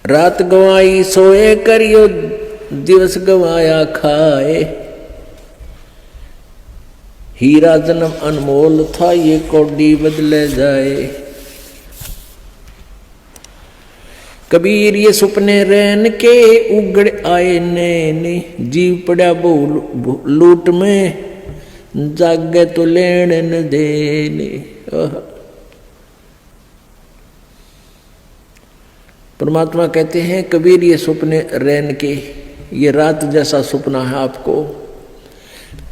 रात गवाई सोए करियो, दिवस गवाया खाए। हीरा जन्म अनमोल था, ये कौड़ी बदले जाए। कबीर ये सुपने रैन के, उगड़ आए नैने। जीव पड़ा बहु लूट में, जागे तो लेन न देने। परमात्मा कहते हैं कबीर ये सुपने रैन के, ये रात जैसा सुपना है आपको।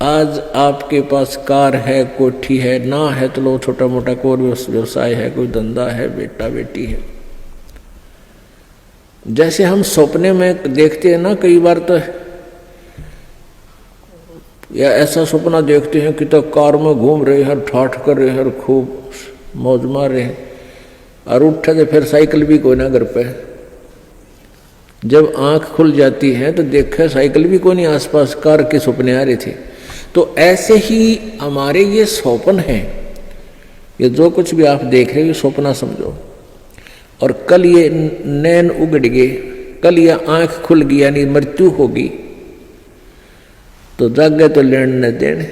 आज आपके पास कार है, कोठी है, ना है तो लो छोटा मोटा कोई व्यवसाय है, कोई धंधा है, बेटा बेटी है। जैसे हम सपने में देखते हैं ना, कई बार तो या ऐसा सपना देखते हैं कि तो कार में घूम रहे हैं, ठाठ कर रहे हैं, खूब मौज मार रहे हैं, और उठे तो फिर साइकिल भी कोई ना घर पे। जब आंख खुल जाती है तो देखे साइकिल भी कोई नहीं आसपास, कार के सपने आ रहे थे। तो ऐसे ही हमारे ये स्वप्न हैं, ये जो कुछ भी आप देख रहे हो ये सपना समझो। और कल ये नैन उगड़ गए, कल ये आंख खुल गई, यानी मृत्यु होगी, तो जागे तो लेन न देने।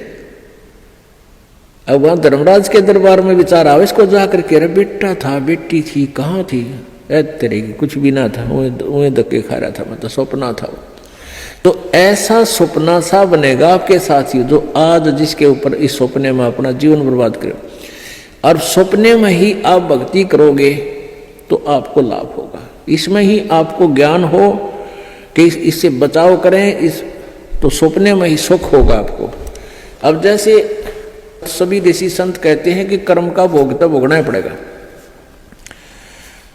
अब वहां धर्मराज के दरबार में विचार आवे इसको जाकर के, अरे बेटा था, बेटी थी, कहाँ थी, तेरे की कुछ भी ना था, उन्हें धक्के खा रहा था, मतलब सपना था वो। तो ऐसा सपना सा बनेगा आपके साथ ही, जो आज जिसके ऊपर इस सपने में अपना जीवन बर्बाद करे। और सपने में ही आप भक्ति करोगे तो आपको लाभ होगा, इसमें ही आपको ज्ञान हो कि इससे बचाव करें, इस तो सपने में ही सुख होगा आपको। अब जैसे सभी ऋषि संत कहते हैं कि कर्म का भोग तो भोगना ही पड़ेगा,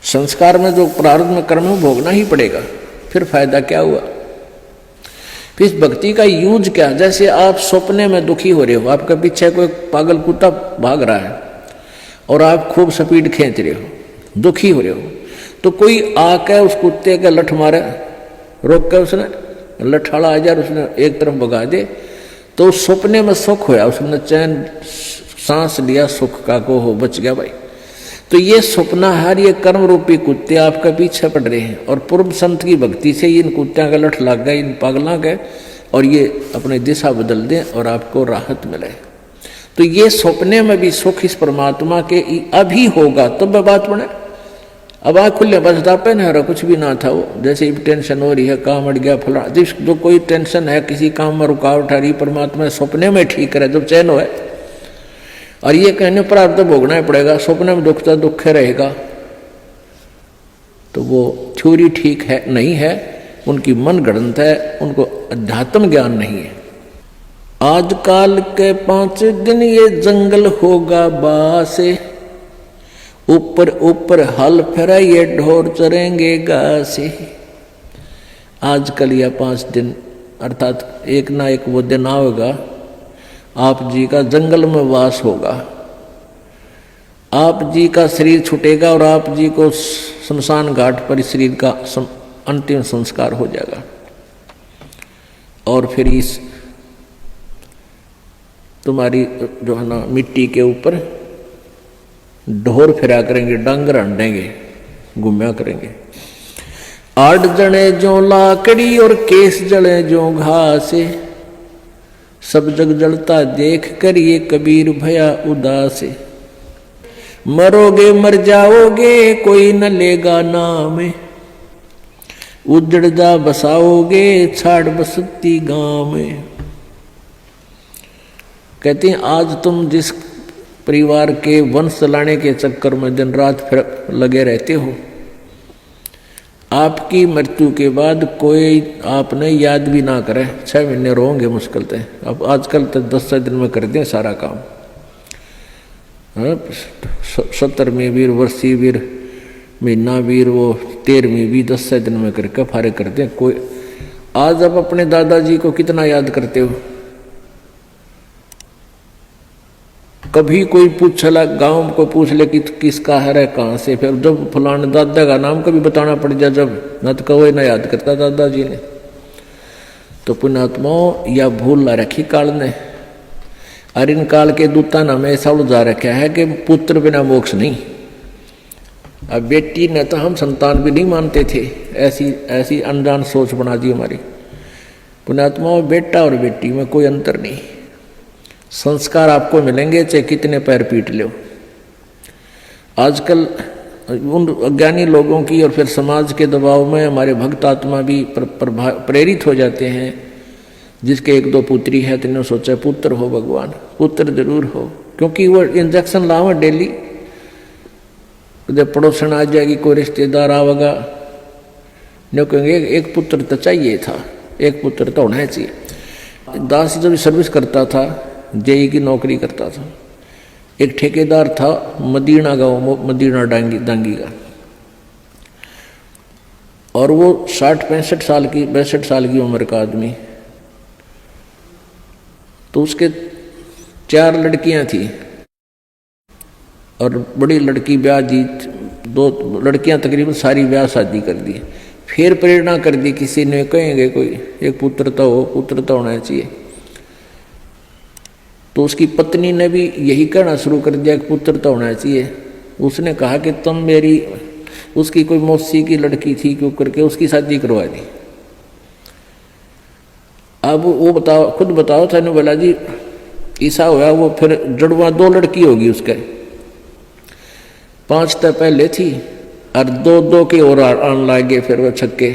संस्कार में जो प्रारब्ध में कर्म है भोगना ही पड़ेगा, फिर फायदा क्या हुआ, फिर भक्ति का यूज क्या। जैसे आप सपने में दुखी हो रहे हो, आपके पीछे कोई पागल कुत्ता भाग रहा है और आप खूब स्पीड खींच रहे हो, दुखी हो रहे हो, तो कोई आके उस कुत्ते के लठ मारे, रोक के उसने लठाड़ा आ जाए, उसने एक तरफ भगा दे, तो उस सपने में सुख होया, उसने चैन सांस लिया सुख का, को हो बच गया भाई। तो ये सपना हर ये कर्म रूपी कुत्ते आपका पीछे पड़ रहे हैं, और पूर्व संत की भक्ति से इन कुत्तियों का लठ लग गए, इन पागलों के, और ये अपनी दिशा बदल दें और आपको राहत मिले। तो ये सपने में भी सुख इस परमात्मा के अभी होगा, तब बात बने। अब आँख खुले बस दापे ना, कुछ भी ना था वो, जैसे टेंशन हो रही है, काम अड़ गया फला, जो कोई टेंशन है, किसी काम में रुकावट आ रही, परमात्मा सपने में ठीक करे जब चैन है। और ये कहने पर आप तो भोगना ही पड़ेगा, सपने में दुख तो दुख रहेगा, तो वो थ्योरी ठीक है नहीं है, उनकी मन गणत है, उनको अध्यात्म ज्ञान नहीं है। आजकल के 5 दिन ये जंगल होगा बासे, ऊपर ऊपर हल फेरा ये ढोर चरेंगे घासे। आजकल या 5 दिन अर्थात एक ना एक वो दिन आएगा, आप जी का जंगल में वास होगा, आप जी का शरीर छूटेगा और आप जी को शमशान घाट पर शरीर का अंतिम संस्कार हो जाएगा। और फिर इस तुम्हारी जो है ना मिट्टी के ऊपर ढोर फिरा करेंगे, डांगर हंडेंगे, घूमया करेंगे। 8 जने जो लाकड़ी और केस जले जो घासे, सब जग जलता देख कर ये कबीर भया उदास। मरोगे मर जाओगे कोई न लेगा नाम, उजड़ जा बसाओगे छाड़ बसती गांव में। कहते हैं आज तुम जिस परिवार के वंश चलाने के चक्कर में दिन रात फिर लगे रहते हो, आपकी मृत्यु के बाद कोई आपने याद भी ना करे, 6 महीने रहोगे मुश्किल से। अब आजकल तो 10 दिन में कर दें सारा काम, 70वीं वीर, वर्षी वीर, महीना वीर, वो 13वीं भी 10 दिन में करके फारे कर दें। कोई आज आप अपने दादाजी को कितना याद करते हो? कभी कोई पूछला, गांव को पूछ ले कि किसका है कहाँ से, फिर जब फलाने दादा का नाम कभी बताना पड़ जाए, जब न तो कहो ना याद करता दादाजी ने। तो पुण्यात्माओं या भूल ला रखी काल ने, और इन काल के दूता ने हमें ऐसा उलझा रखा है कि पुत्र बिना मोक्ष नहीं। अब बेटी ने तो हम संतान भी नहीं मानते थे, ऐसी अनजान सोच बना दी हमारी। पुण्यात्मा बेटा और बेटी में कोई अंतर नहीं, संस्कार आपको मिलेंगे चाहे कितने पैर पीट लो। आजकल उन अज्ञानी लोगों की और फिर समाज के दबाव में हमारे भक्त आत्मा भी प्रेरित हो जाते हैं। जिसके 1-2 पुत्री है तो इन्होंने सोचा पुत्र हो भगवान, पुत्र जरूर हो, क्योंकि वो इंजेक्शन लावा डेली। जब पड़ोसन आ जाएगी, कोई रिश्तेदार आवेगा, नहीं कहेंगे एक पुत्र तो चाहिए था, एक पुत्र तो होना चाहिए। दास जब सर्विस करता था, जेई की नौकरी करता था, एक ठेकेदार था मदीना गांव, मदीना दांगी का, और वो 60-65 साल की 62 साल की उम्र का आदमी। तो उसके 4 लड़कियां थी और बड़ी लड़की ब्याह दी, 2 लड़कियां तकरीबन सारी ब्याह शादी कर दी। फिर प्रेरणा कर दी, किसी ने कहेंगे कोई एक पुत्र तो हो, पुत्र तो होना चाहिए। तो उसकी पत्नी ने भी यही कहना शुरू कर दिया कि पुत्र तो होना चाहिए। उसने कहा कि तुम मेरी, उसकी कोई मौसी की लड़की थी, क्यों करके उसकी शादी करवा दी। अब वो बताओ, खुद बताओ था, बोला जी ऐसा हुआ, वो फिर जड़वा 2 लड़की होगी उसके, 5 तो पहले थी और 2 के और आने लगे, फिर वो छक्के।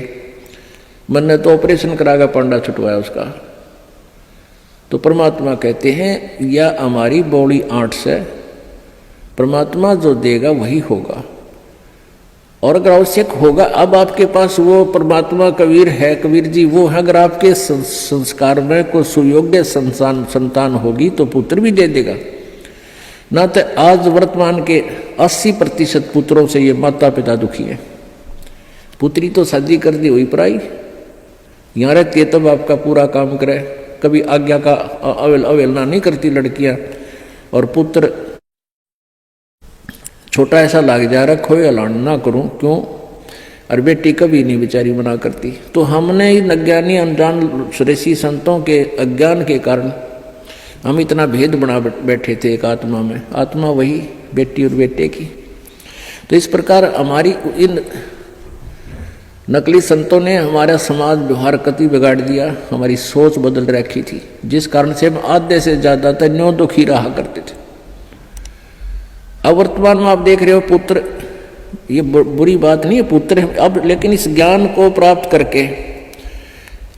मैंने तो ऑपरेशन करा कर पांडा छुटवाया उसका। तो परमात्मा कहते हैं या हमारी बॉडी 8 से, परमात्मा जो देगा वही होगा, और अगर आवश्यक होगा, अब आपके पास वो परमात्मा कबीर है, कबीर जी वो है, अगर आपके संस्कार में कोई सुयोग्य संतान होगी तो पुत्र भी दे देगा। ना तो आज वर्तमान के 80% पुत्रों से ये माता पिता दुखी है। पुत्री तो शादी कर दी हुई पराई, यहाँ रहती है तब आपका पूरा काम करे, कभी आज्ञा का अवहेलना नहीं करती लड़कियां, और पुत्र छोटा ऐसा लाग जा रहा, खोए अलान ना करूं क्यों, और बेटी कभी नहीं बेचारी मना करती। तो हमने इन अज्ञानी अनजान ऋषि संतों के अज्ञान के कारण हम इतना भेद बना बैठे थे एक आत्मा में, आत्मा वही बेटी और बेटे की। तो इस प्रकार हमारी इन नकली संतों ने हमारा समाज व्यवहार कति बिगाड़ दिया, हमारी सोच बदल रखी थी, जिस कारण से हम आधे से ज्यादा तो न्यों दुखी रहा करते थे। अब वर्तमान में आप देख रहे हो पुत्र, ये बुरी बात नहीं है पुत्र है अब, लेकिन इस ज्ञान को प्राप्त करके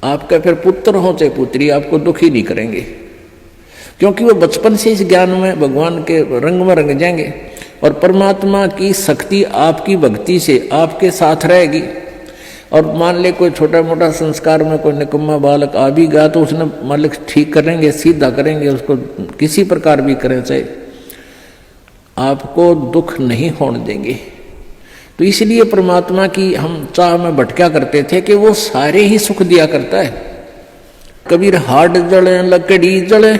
आपका फिर पुत्र हो चाहे पुत्री आपको दुखी नहीं करेंगे, क्योंकि वो बचपन से इस ज्ञान में भगवान के रंग में रंग जाएंगे, और परमात्मा की शक्ति आपकी भक्ति से आपके साथ रहेगी। और मान ले कोई छोटा मोटा संस्कार में कोई निकम्मा बालक आ भी गया तो उसने मालिक ठीक करेंगे, सीधा करेंगे, उसको किसी प्रकार भी करें चाहे, आपको दुख नहीं होने देंगे। तो इसलिए परमात्मा की हम चाह में भटका करते थे कि वो सारे ही सुख दिया करता है। कबीर हाड जले लकड़ी जले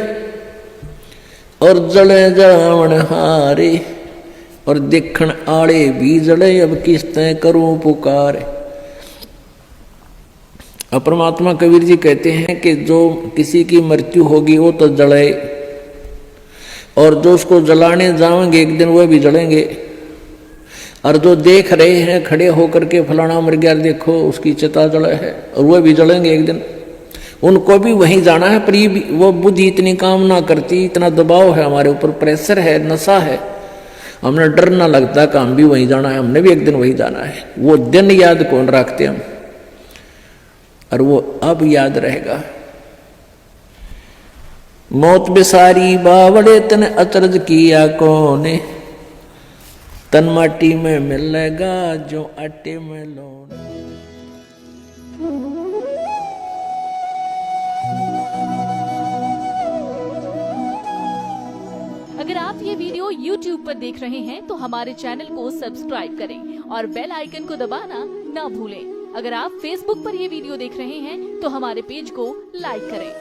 और जले जावण हारे, और देखण आड़े भी जले, अब किस्तें करूं पुकार। अब परमात्मा कबीर जी कहते हैं कि जो किसी की मृत्यु होगी वो तो जले, और जो उसको जलाने जाएंगे एक दिन वह भी जलेंगे, और जो देख रहे हैं खड़े होकर के फलाना मर गया देखो उसकी चिता जले है, और वह भी जलेंगे एक दिन, उनको भी वहीं जाना है। पर वो बुद्धि इतनी काम ना करती, इतना दबाव है हमारे ऊपर, प्रेशर है, नशा है, हमने डर ना लगता कि हम भी वहीं जाना है, हमने भी एक दिन वहीं जाना है। वो दिन याद कौन रखते हम, और वो अब याद रहेगा। मौत बिसारी बावड़े तन अचरज किया कोने, तन माटी में मिलेगा जो आटे में लोन। अगर आप ये वीडियो YouTube पर देख रहे हैं तो हमारे चैनल को सब्सक्राइब करें और बेल आइकन को दबाना ना भूलें। अगर आप Facebook पर ये वीडियो देख रहे हैं तो हमारे पेज को लाइक करें।